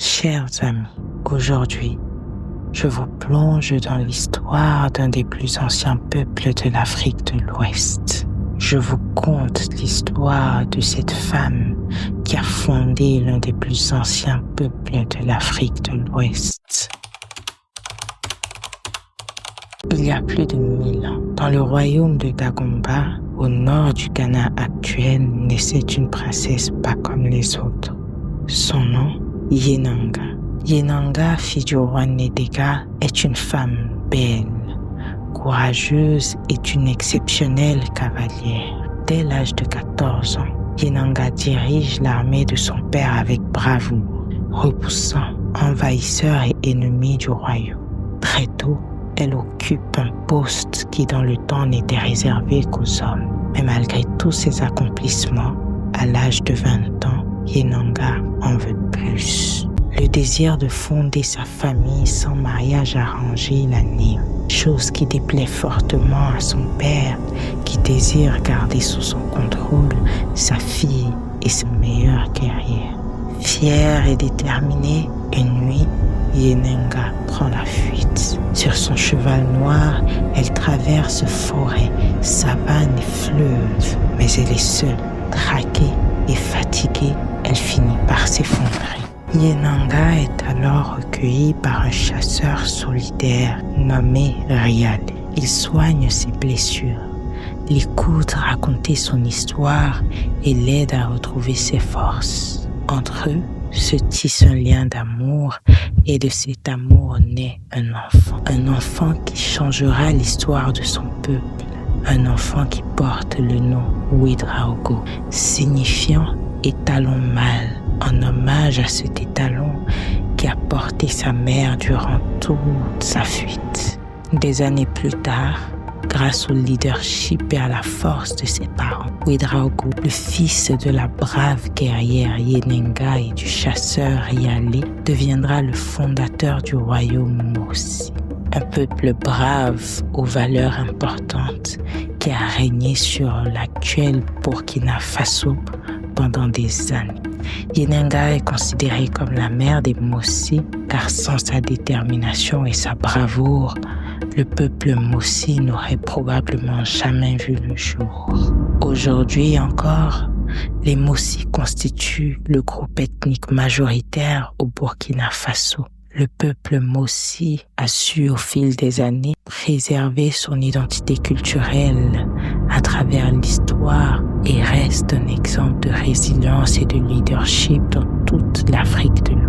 Chers amis, aujourd'hui, je vous plonge dans l'histoire d'un des plus anciens peuples de l'Afrique de l'Ouest. Je vous conte l'histoire de cette femme qui a fondé l'un des plus anciens peuples de l'Afrique de l'Ouest. Il y a plus de 1000 ans, dans le royaume de Dagomba, au nord du Ghana actuel, naissait une princesse pas comme les autres. Son nom, Yenanga. Yenanga, fille du roi Nedega, est une femme belle, courageuse et une exceptionnelle cavalière. Dès l'âge de 14 ans, Yenanga dirige l'armée de son père avec bravoure, repoussant envahisseurs et ennemis du royaume. Très tôt, elle occupe un poste qui dans le temps n'était réservé qu'aux hommes. Mais malgré tous ses accomplissements, à l'âge de 20 ans, Yenanga en veut plus. Le désir de fonder sa famille sans mariage arrangé l'anime, chose qui déplaît fortement à son père qui désire garder sous son contrôle sa fille et sa meilleure guerrière. Fière et déterminée, une nuit, Yenanga prend la fuite. Sur son cheval noir, elle traverse forêt, savane et fleuve, mais elle est seule, traquée et fatiguée, elle finit par s'effondrer. Yenanga est alors recueillie par un chasseur solidaire nommé Riale. Il soigne ses blessures, l'écoute raconter son histoire et l'aide à retrouver ses forces. Entre eux se tisse un lien d'amour et de cet amour naît un enfant qui changera l'histoire de son peuple, un enfant qui porte le nom Ouedraogo, signifiant étalon mâle, en hommage à cet étalon qui a porté sa mère durant toute sa fuite. Des années plus tard, grâce au leadership et à la force de ses parents, Ouedraogo, le fils de la brave guerrière Yenanga et du chasseur Riale, deviendra le fondateur du royaume Mossi. Un peuple brave aux valeurs importantes qui a régné sur l'actuel Burkina Faso pendant des années. Yenanga est considérée comme la mère des Mossi car sans sa détermination et sa bravoure, le peuple Mossi n'aurait probablement jamais vu le jour. Aujourd'hui encore, les Mossi constituent le groupe ethnique majoritaire au Burkina Faso. Le peuple Mossi a su au fil des années préserver son identité culturelle à travers l'histoire et reste un exemple de résilience et de leadership dans toute l'Afrique de l'Ouest.